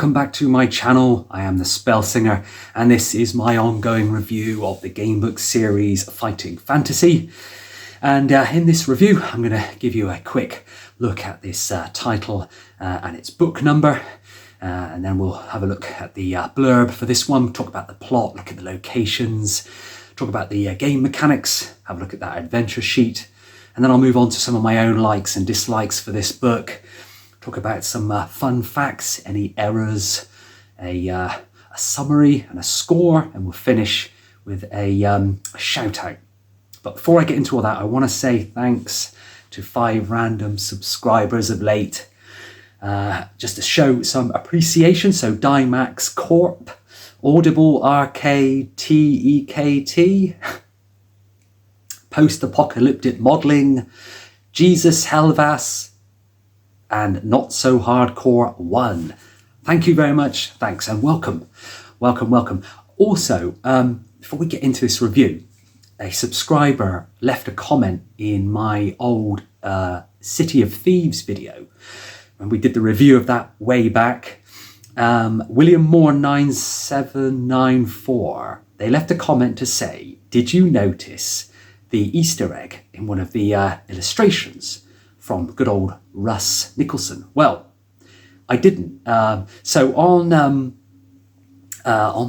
welcome back to my channel. I am the Spell Singer, and this is my ongoing review of the Gamebook series Fighting Fantasy. And in this review, I'm going to give you a quick look at this title and its book number. And then we'll have a look at the blurb for this one, talk about the plot, look at the locations, talk about the game mechanics, have a look at that adventure sheet. And then I'll move on to some of my own likes and dislikes for this book. Talk about some fun facts, any errors, a summary and a score, and we'll finish with a shout out. But before I get into all that, I want to say thanks to 5 random subscribers of late, just to show some appreciation. So Dymax Corp, Audible RKTEKT, Post-Apocalyptic Modelling, Jesus Helvas, and Not So Hardcore 1. Thank you very much. Thanks and welcome. Welcome. Also, before we get into this review, a subscriber left a comment in my old City of Thieves video when we did the review of that way back. William Moore 9794. They left a comment to say, did you notice the Easter egg in one of the illustrations from good old Russ Nicholson? Well, I didn't. So on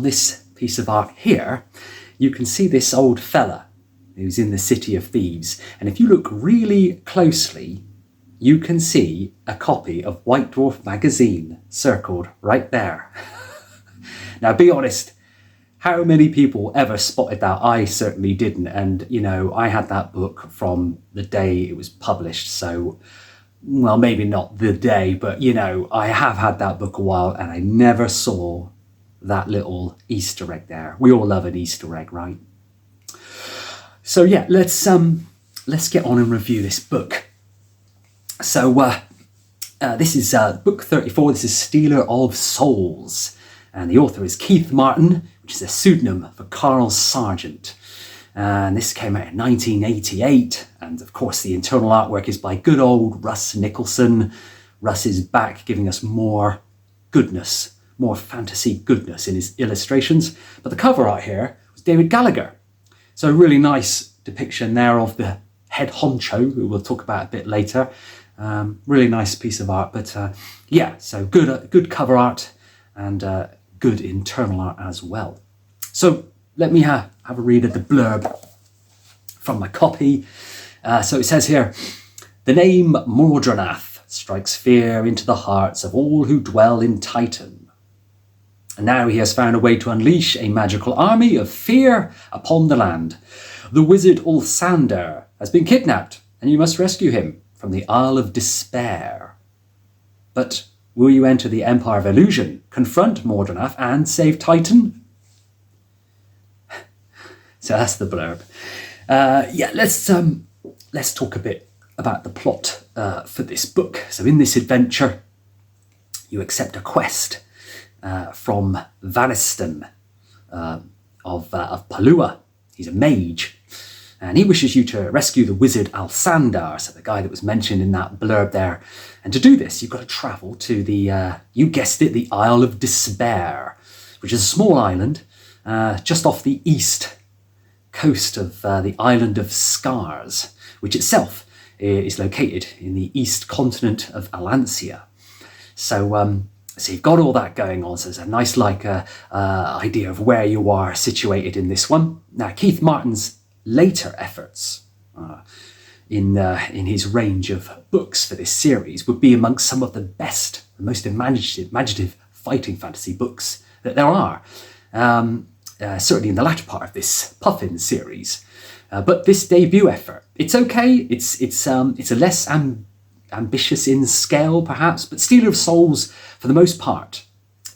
this piece of art here, you can see this old fella who's in the City of Thieves. And if you look really closely, you can see a copy of White Dwarf magazine circled right there. Now, be honest, how many people ever spotted that? I certainly didn't. And, you know, I had that book from the day it was published. So, well, maybe not the day, but, you know, I have had that book a while and I never saw that little Easter egg there. We all love an Easter egg, right? So, yeah, let's get on and review this book. So, this is book 34. This is Stealer of Souls. And the author is Keith Martin, which is a pseudonym for Carl Sargent. And this came out in 1988. And of course, the internal artwork is by good old Russ Nicholson. Russ is back giving us more goodness, more fantasy goodness in his illustrations. But the cover art here was David Gallagher. So a really nice depiction there of the head honcho, who we'll talk about a bit later. Really nice piece of art. But yeah, so good cover art and good internal art as well. So let me have a read of the blurb from my copy. So it says here, the name Mordraneth strikes fear into the hearts of all who dwell in Titan. And now he has found a way to unleash a magical army of fear upon the land. The wizard Alsander has been kidnapped, and you must rescue him from the Isle of Despair. But will you enter the Empire of Illusion, confront Mordraneth, and save Titan? So that's the blurb. Yeah, let's talk a bit about the plot for this book. So in this adventure, you accept a quest from Vaniston of Palua. He's a mage, and he wishes you to rescue the wizard Alsander, so the guy that was mentioned in that blurb there. And to do this, you've got to travel to the, you guessed it, the Isle of Despair, which is a small island just off the east coast of the island of Scars, which itself is located in the east continent of Alancia. So you've got all that going on. So there's a nice idea of where you are situated in this one. Now, Keith Martin's later efforts in his range of books for this series would be amongst some of the best, the most imaginative fighting fantasy books that there are. Certainly in the latter part of this Puffin series. But this debut effort, it's okay. It's a less ambitious in scale, perhaps, but Stealer of Souls, for the most part,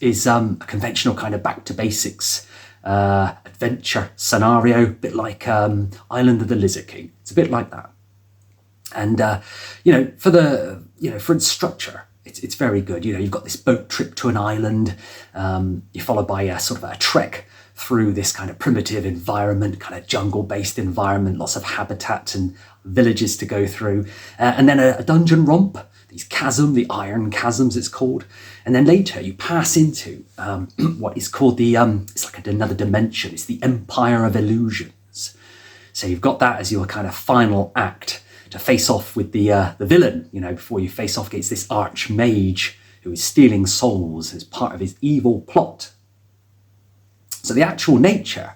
is a conventional kind of back to basics adventure scenario, a bit like Island of the Lizard King. It's a bit like that. And for its structure, it's very good. You know, you've got this boat trip to an island. You're followed by a sort of a trek through this kind of primitive environment, kind of jungle-based environment, lots of habitat and villages to go through, and then a dungeon romp that these chasm, the iron chasms it's called. And then later you pass into what is called the, it's like another dimension. It's the Empire of Illusions. So you've got that as your kind of final act to face off with the villain, before you face off against this archmage who is stealing souls as part of his evil plot. So the actual nature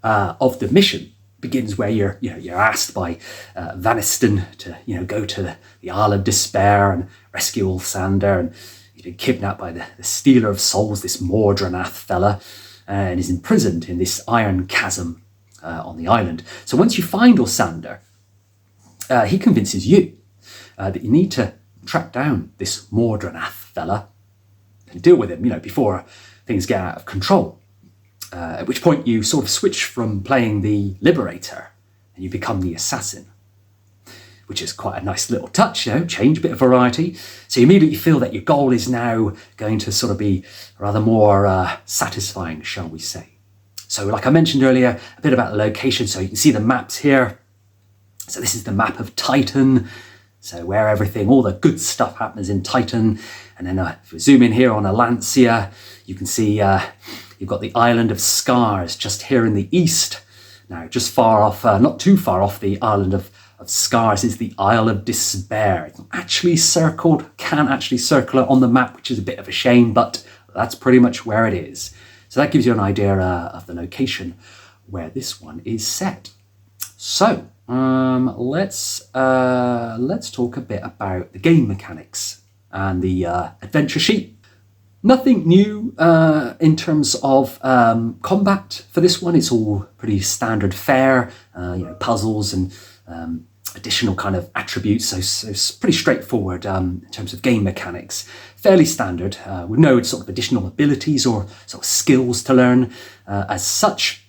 of the mission begins where you're asked by Vaniston to go to the Isle of Despair and rescue Alsander, and he's been kidnapped by the stealer of souls, this Mordraneth fella, and is imprisoned in this iron chasm on the island. So once you find Alsander, he convinces you that you need to track down this Mordraneth fella and deal with him, before things get out of control. At which point you sort of switch from playing the liberator and you become the assassin, which is quite a nice little touch, change, a bit of variety. So you immediately feel that your goal is now going to sort of be rather more satisfying, shall we say. So like I mentioned earlier, a bit about the location. So you can see the maps here. So this is the map of Titan. So where all the good stuff happens in Titan. And then if we zoom in here on Alancia, you can see you've got the island of Scars just here in the east. Now, just far off, not too far off the island of Scars is the Isle of Despair. It's not actually circled, can't actually circle it on the map, which is a bit of a shame, but that's pretty much where it is. So that gives you an idea of the location where this one is set. So let's talk a bit about the game mechanics and the adventure sheet. Nothing new in terms of combat for this one. It's all pretty standard fare, puzzles and additional kind of attributes. So it's pretty straightforward in terms of game mechanics. Fairly standard with no sort of additional abilities or sort of skills to learn as such.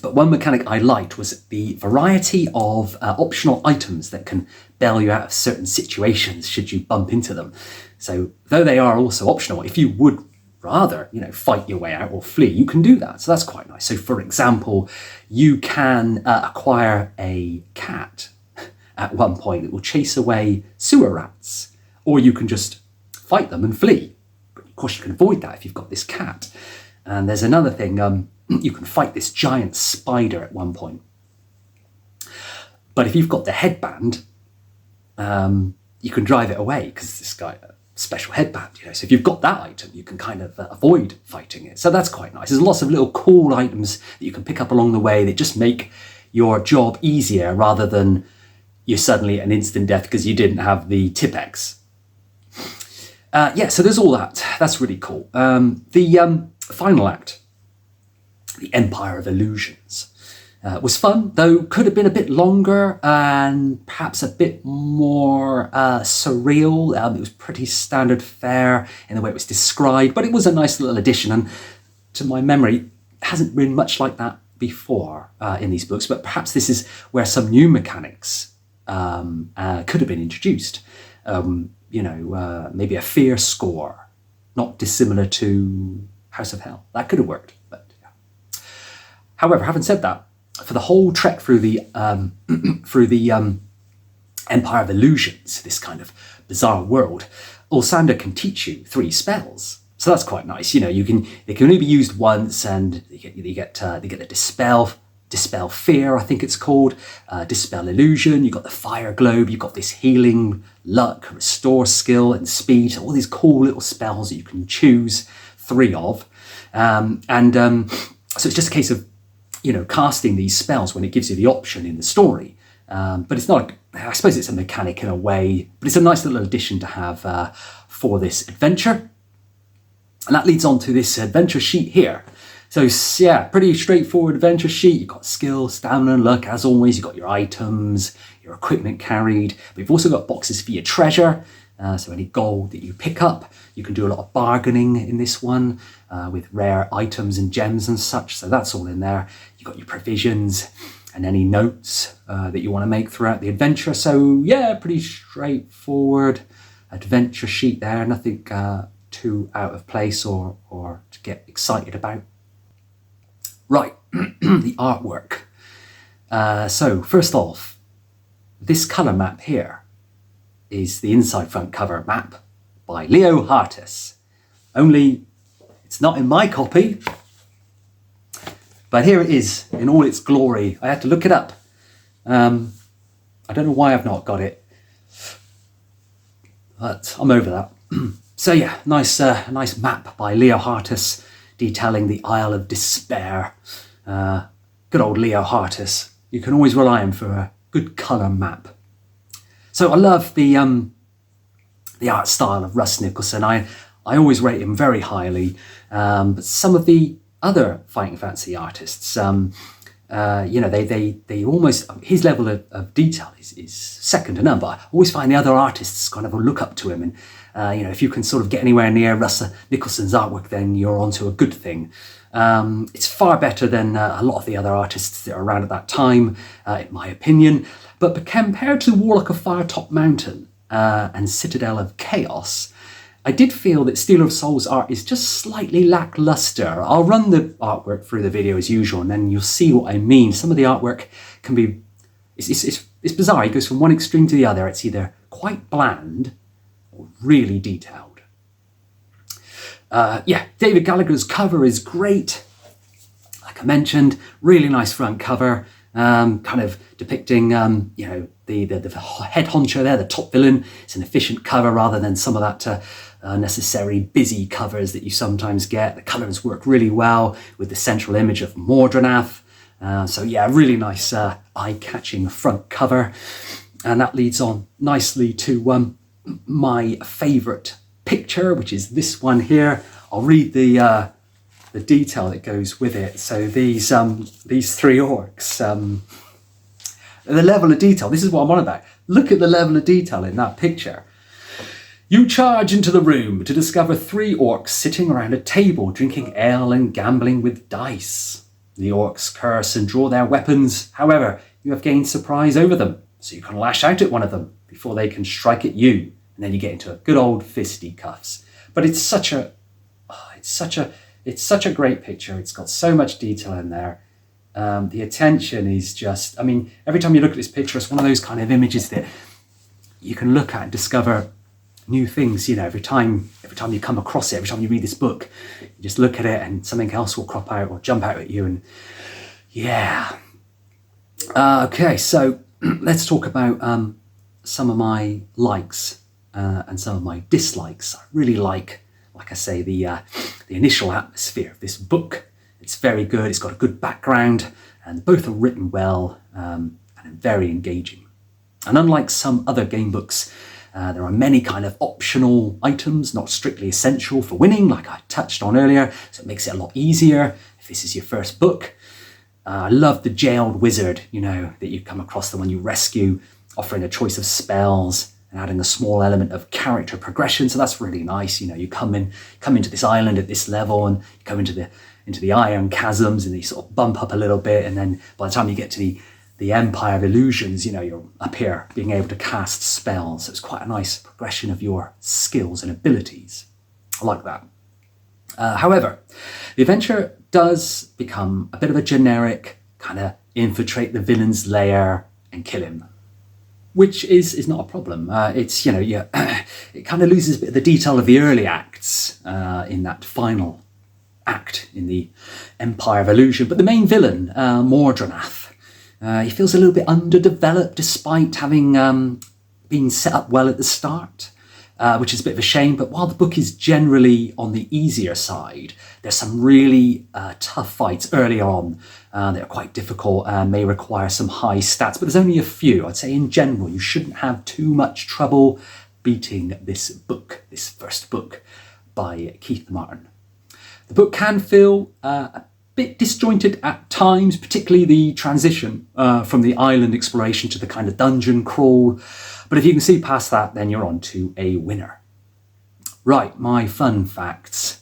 But one mechanic I liked was the variety of optional items that can bail you out of certain situations should you bump into them. So though they are also optional, if you would rather, fight your way out or flee, you can do that. So that's quite nice. So for example, you can acquire a cat at one point that will chase away sewer rats, or you can just fight them and flee. But of course you can avoid that if you've got this cat. And there's another thing, you can fight this giant spider at one point. But if you've got the headband, you can drive it away because this guy, a special headband, So if you've got that item, you can kind of avoid fighting it. So that's quite nice. There's lots of little cool items that you can pick up along the way that just make your job easier rather than you're suddenly an instant death because you didn't have the Tipex. So there's all that. That's really cool. The final act, the Empire of Illusions, was fun, though could have been a bit longer and perhaps a bit more surreal. It was pretty standard fare in the way it was described, but it was a nice little addition, and to my memory, it hasn't been much like that before in these books, but perhaps this is where some new mechanics could have been introduced. Maybe a fear score, not dissimilar to House of Hell. That could have worked, but yeah. However, having said that, for the whole trek through the Empire of Illusions, this kind of bizarre world, Alsander can teach you 3 spells. So that's quite nice. They can only be used once, and they get the dispel fear, I think it's called, dispel illusion. You've got the fire globe. You've got this healing, luck, restore skill, and speed. So all these cool little spells that you can choose 3 of, so it's just a case of casting these spells when it gives you the option in the story. But it's not, I suppose it's a mechanic in a way, but it's a nice little addition to have for this adventure. And that leads on to this adventure sheet here. So yeah, pretty straightforward adventure sheet. You've got skill, stamina, luck, as always. You've got your items, your equipment carried. But you've also got boxes for your treasure. So any gold that you pick up, you can do a lot of bargaining in this one with rare items and gems and such. So that's all in there. You've got your provisions and any notes that you want to make throughout the adventure. So yeah, pretty straightforward adventure sheet there. Nothing too out of place or to get excited about. Right, the artwork. So first off, this colour map here is the inside front cover map by Leo Hartis. Only it's not in my copy, but here it is in all its glory. I had to look it up. I don't know why I've not got it, but I'm over that. So yeah, nice map by Leo Hartis detailing the Isle of Despair. Good old Leo Hartis. You can always rely on for a good colour map. So I love the art style of Russ Nicholson. I always rate him very highly. But some of the other Fighting Fantasy artists, they almost, his level of detail is second to none. But I always find the other artists kind of look up to him, and if you can sort of get anywhere near Russ Nicholson's artwork, then you're onto a good thing. It's far better than a lot of the other artists that are around at that time, in my opinion. But compared to Warlock of Firetop Mountain and Citadel of Chaos, I did feel that Stealer of Souls art is just slightly lackluster. I'll run the artwork through the video as usual, and then you'll see what I mean. Some of the artwork can be, it's bizarre. It goes from one extreme to the other. It's either quite bland or really detailed. David Gallagher's cover is great. Like I mentioned, really nice front cover, kind of depicting, the head honcho there, the top villain. It's an efficient cover rather than some of that unnecessary busy covers that you sometimes get. The colours work really well with the central image of Mordraneth. Really nice eye-catching front cover. And that leads on nicely to my favourite picture, which is this one here. I'll read the detail that goes with it. So these three orcs, the level of detail, this is what I'm on about. Look at the level of detail in that picture. You charge into the room to discover three orcs sitting around a table drinking ale and gambling with dice. The orcs curse and draw their weapons. However, you have gained surprise over them, so you can lash out at one of them before they can strike at you. And then you get into a good old fisticuffs. But it's such a great picture. It's got so much detail in there. The attention is just, every time you look at this picture, it's one of those kind of images that you can look at and discover new things. Every time you come across it, every time you read this book, you just look at it and something else will crop out or jump out at you. And yeah. Okay, so let's talk about some of my likes and some of my dislikes. I really like I say, the initial atmosphere of this book. It's very good. It's got a good background, and both are written well and very engaging. And unlike some other game books, there are many kind of optional items, not strictly essential for winning, like I touched on earlier, so it makes it a lot easier if this is your first book. I love the jailed wizard, that you come across, the one you rescue, offering a choice of spells and adding a small element of character progression. So that's really nice. You come into this island at this level, and you come into the iron chasms, and you sort of bump up a little bit, and then by the time you get to the Empire of Illusions, you're up here being able to cast spells. So it's quite a nice progression of your skills and abilities. I like that. However, the adventure does become a bit of a generic kind of infiltrate the villain's lair and kill him, which is not a problem. It kind of loses a bit of the detail of the early acts in that final act in the Empire of Illusion. But the main villain, Mordraneth, he feels a little bit underdeveloped despite having been set up well at the start, which is a bit of a shame. But while the book is generally on the easier side, there's some really tough fights early on that are quite difficult and may require some high stats, but there's only a few. I'd say in general, you shouldn't have too much trouble beating this book, this first book by Keith Martin. The book can feel a bit disjointed at times, particularly the transition from the island exploration to the kind of dungeon crawl. But if you can see past that, then you're on to a winner. Right, my fun facts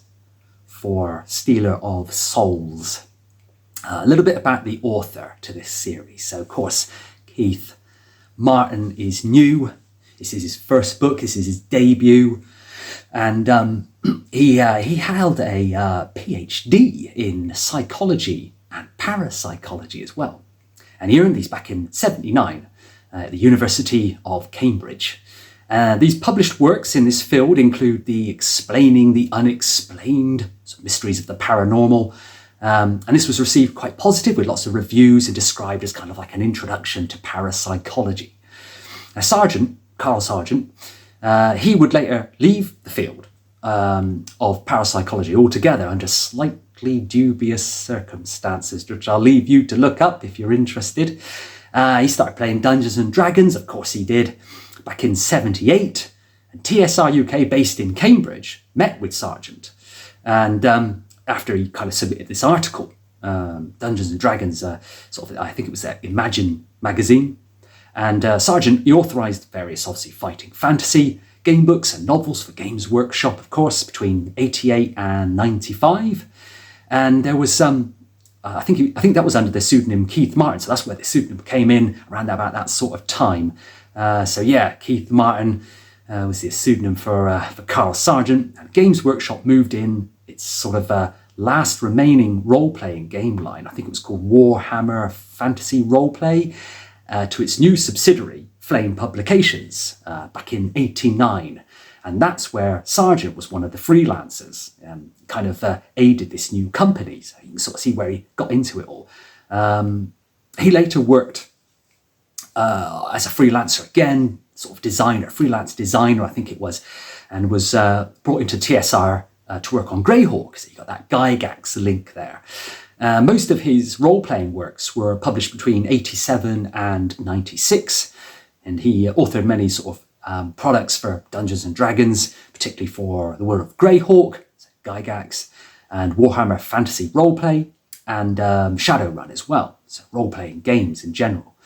for Stealer of Souls. A little bit about the author to this series. So, of course, Keith Martin is new. This is his first book. This is his debut. And he held a PhD in psychology and parapsychology as well. And he earned these back in '79 at the University of Cambridge. These published works in this field include the Explaining the Unexplained, so Mysteries of the Paranormal, and this was received quite positive with lots of reviews and described as kind of like an introduction to parapsychology. Now, Carl Sargent, he would later leave the field of parapsychology altogether under slightly dubious circumstances, which I'll leave you to look up if you're interested. He started playing Dungeons and Dragons, of course he did, back in '78, and TSR UK, based in Cambridge, met with Sargent. And after he kind of submitted this article, Dungeons and Dragons, I think it was Imagine magazine, and Sargent, he authorised various, obviously, fighting fantasy, game books and novels for Games Workshop, of course, between '88 and '95. And there was I think that was under the pseudonym Keith Martin, so that's where the pseudonym came in, around about that sort of time. Keith Martin was the pseudonym for Carl Sargent. And Games Workshop moved in its sort of last remaining role-playing game line, I think it was called Warhammer Fantasy Roleplay, to its new subsidiary, Flame Publications, back in '89. And that's where Sargent was one of the freelancers, kind of aided this new company. So you can sort of see where he got into it all. He later worked as a freelancer again, sort of freelance designer, I think it was, and was brought into TSR to work on Greyhawk. So you got that Gygax link there. Most of his role-playing works were published between '87 and '96, and he authored many sort of products for Dungeons and Dragons, particularly for the world of Greyhawk, so Gygax, and Warhammer Fantasy Roleplay, and Shadowrun as well, so role-playing games in general.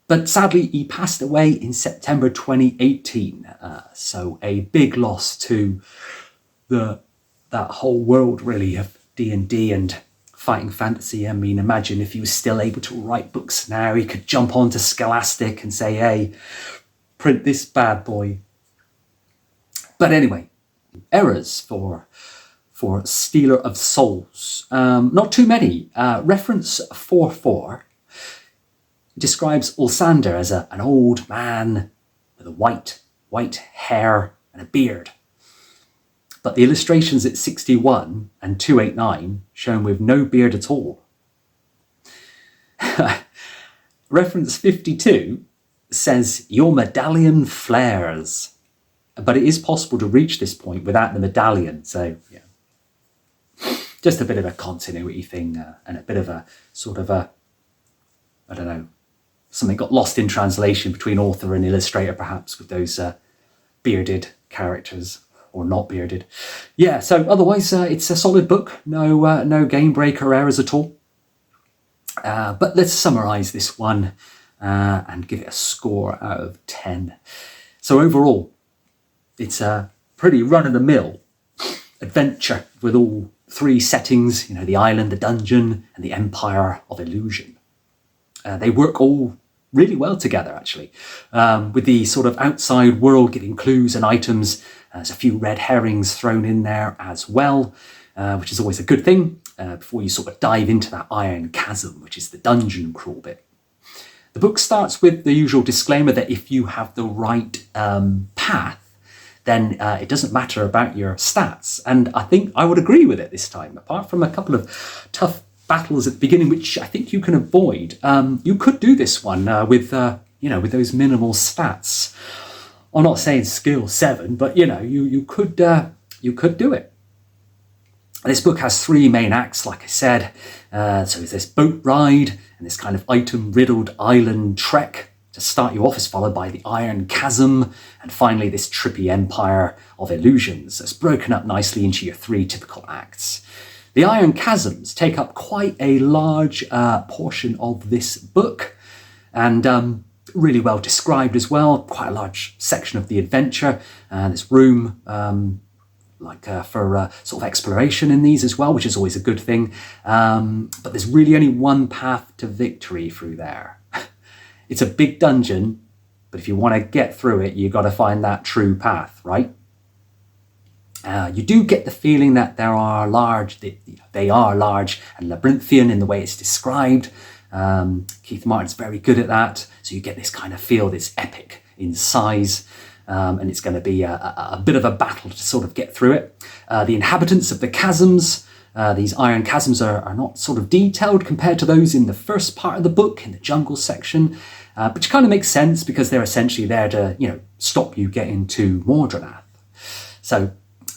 But sadly, he passed away in September 2018, so a big loss to that whole world, really, of D&D and fighting fantasy. I mean, imagine if he was still able to write books now. He could jump onto Scholastic and say, hey, print this bad boy. But anyway, errors for Stealer of Souls. Not too many. Reference 4.4 describes Alsander as an old man with a white hair and a beard. But the illustrations at 61 and 289 show him with no beard at all. Reference 52 says, your medallion flares. But it is possible to reach this point without the medallion. So, yeah. Just a bit of a continuity thing and a bit of a sort of I don't know, something got lost in translation between author and illustrator, perhaps, with those bearded characters, or not bearded. Yeah, so otherwise, it's a solid book. No game breaker errors at all. But let's summarise this one and give it a score out of 10. So overall, it's a pretty run-of-the-mill adventure with all three settings, the island, the dungeon, and the Empire of Illusion. They work all really well together, actually, with the sort of outside world giving clues and items. There's a few red herrings thrown in there as well, which is always a good thing before you sort of dive into that Iron Chasm, which is the dungeon crawl bit. The book starts with the usual disclaimer that if you have the right path, then it doesn't matter about your stats. And I think I would agree with it this time. Apart from a couple of tough battles at the beginning, which I think you can avoid, you could do this one with those minimal stats. I'm not saying skill 7, but you could do it. This book has 3 main acts, like I said. So there's this boat ride and this kind of item-riddled island trek to start you off, is followed by the Iron Chasm, and finally this trippy Empire of Illusions that's broken up nicely into your 3 typical acts. The Iron Chasms take up quite a large portion of this book, and really well described as well. Quite a large section of the adventure. There's room for sort of exploration in these as well, which is always a good thing. But there's really only one path to victory through there. It's a big dungeon, but if you want to get through it, you've got to find that true path, right? You do get the feeling that they are large and labyrinthian in the way it's described. Keith Martin's very good at that. So you get this kind of feel, this epic in size. and it's going to be a bit of a battle to sort of get through it. The inhabitants of the chasms, these iron chasms are not sort of detailed compared to those in the first part of the book, in the jungle section, which kind of makes sense because they're essentially there to, stop you getting to Mordraneth. So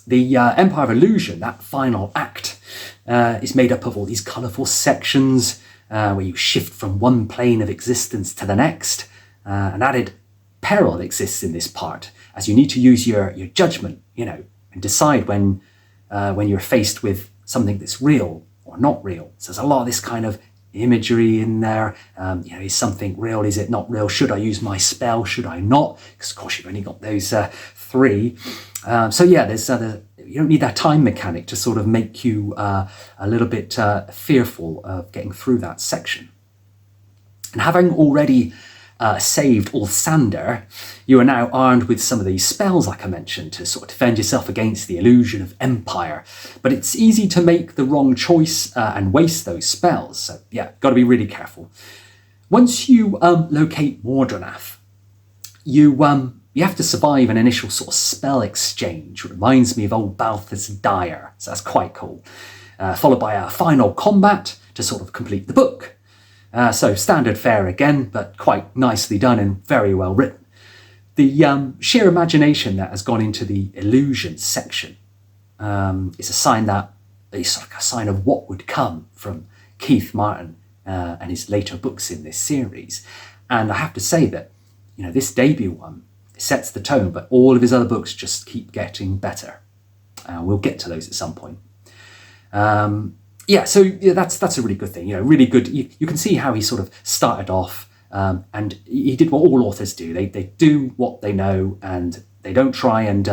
the Empire of Illusion, that final act, is made up of all these colourful sections where you shift from one plane of existence to the next. An added peril exists in this part, as you need to use your judgment, and decide when you're faced with something that's real or not real. So there's a lot of this kind of imagery in there. Is something real? Is it not real? Should I use my spell? Should I not? Because of course you've only got those 3. There's you don't need that time mechanic to sort of make you a little bit fearful of getting through that section. And having already saved Alsander, you are now armed with some of these spells, like I mentioned, to sort of defend yourself against the illusion of empire. But it's easy to make the wrong choice and waste those spells. So got to be really careful. Once you locate Mordraneth, you have to survive an initial sort of spell exchange. It reminds me of old Balthus Dyer, so that's quite cool. Followed by a final combat to sort of complete the book. So standard fare again, but quite nicely done and very well written. The sheer imagination that has gone into the illusion section is a sign of what would come from Keith Martin and his later books in this series. And I have to say that, this debut one sets the tone, but all of his other books just keep getting better. We'll get to those at some point. That's a really good thing. Really good. You can see how he sort of started off, and he did what all authors do. They do what they know, and they don't try and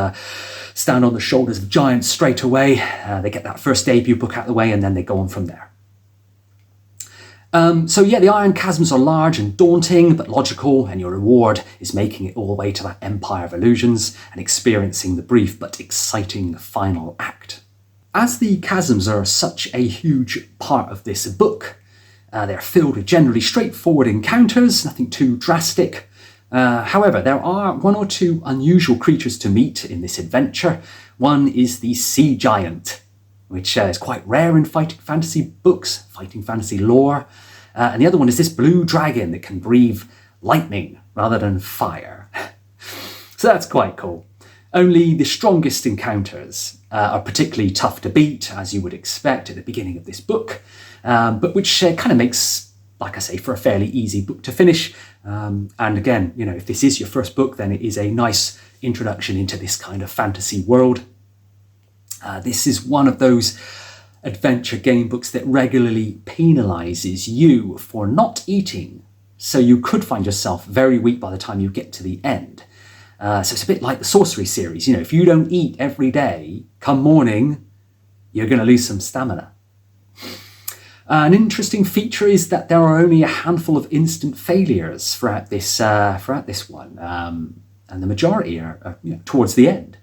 stand on the shoulders of giants straight away. They get that first debut book out of the way, and then they go on from there. The iron chasms are large and daunting, but logical, and your reward is making it all the way to that Empire of Illusions and experiencing the brief but exciting final act. As the chasms are such a huge part of this book, they're filled with generally straightforward encounters, nothing too drastic. However, there are 1 or 2 unusual creatures to meet in this adventure. One is the sea giant, which is quite rare in fighting fantasy books, fighting fantasy lore. And the other one is this blue dragon that can breathe lightning rather than fire. So that's quite cool. Only the strongest encounters are particularly tough to beat, as you would expect at the beginning of this book, but which kind of makes, like I say, for a fairly easy book to finish. And again, if this is your first book, then it is a nice introduction into this kind of fantasy world. This is one of those adventure game books that regularly penalises you for not eating, so you could find yourself very weak by the time you get to the end. So it's a bit like the Sorcery series. If you don't eat every day, come morning, you're going to lose some stamina. An interesting feature is that there are only a handful of instant failures throughout this one, and the majority are towards the end,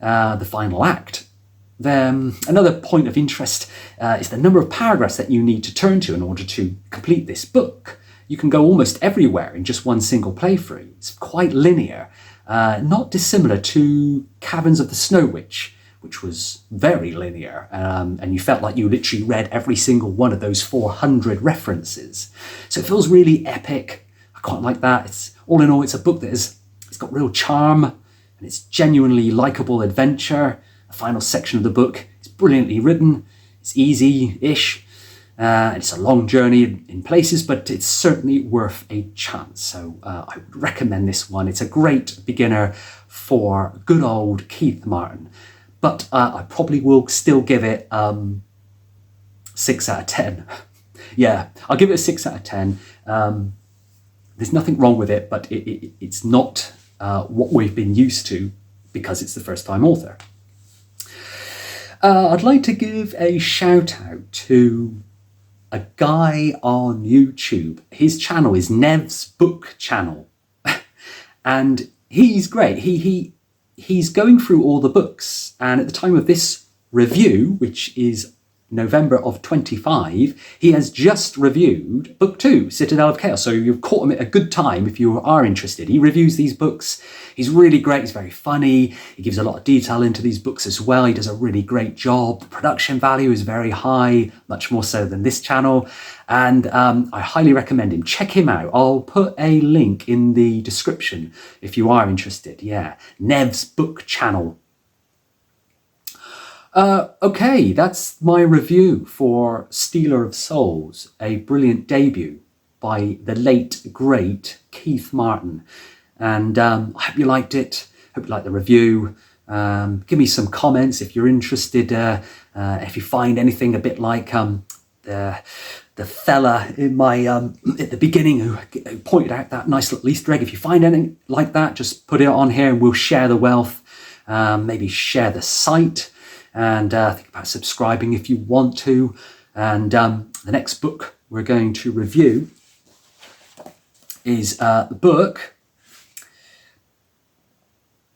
the final act. Another point of interest is the number of paragraphs that you need to turn to in order to complete this book. You can go almost everywhere in just one single playthrough. It's quite linear, not dissimilar to Caverns of the Snow Witch, which was very linear, and you felt like you literally read every single one of those 400 references. So it feels really epic. I quite like that. All in all, it's a book that it's got real charm, and it's genuinely likeable adventure. The final section of the book is brilliantly written. It's easy-ish. It's a long journey in places, but it's certainly worth a chance. So I would recommend this one. It's a great beginner for good old Keith Martin. But I probably will still give it 6 out of 10. Yeah, I'll give it a 6 out of 10. There's nothing wrong with it, but it's not what we've been used to because it's the first-time author. I'd like to give a shout out to a guy on YouTube. His channel is Nev's Book Channel, and he's great. He's going through all the books, and at the time of this review, which is November of 25, he has just reviewed book 2, Citadel of Chaos. So you've caught him at a good time if you are interested. He reviews these books. He's really great. He's very funny. He gives a lot of detail into these books as well. He does a really great job. The production value is very high, much more so than this channel. And I highly recommend him. Check him out. I'll put a link in the description if you are interested. Yeah, Nev's book channel. Okay, that's my review for Stealer of Souls, a brilliant debut by the late, great Keith Martin. And I hope you liked it. Hope you liked the review. Give me some comments if you're interested. If you find anything a bit like the fella in my at the beginning who pointed out that nice little Easter egg. If you find anything like that, just put it on here and we'll share the wealth. Maybe share the site. And think about subscribing if you want to. And the next book we're going to review is book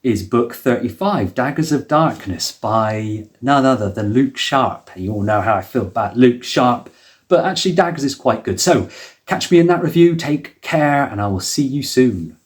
35, Daggers of Darkness, by none other than Luke Sharp. You all know how I feel about Luke Sharp, but actually Daggers is quite good. So catch me in that review, take care, and I will see you soon.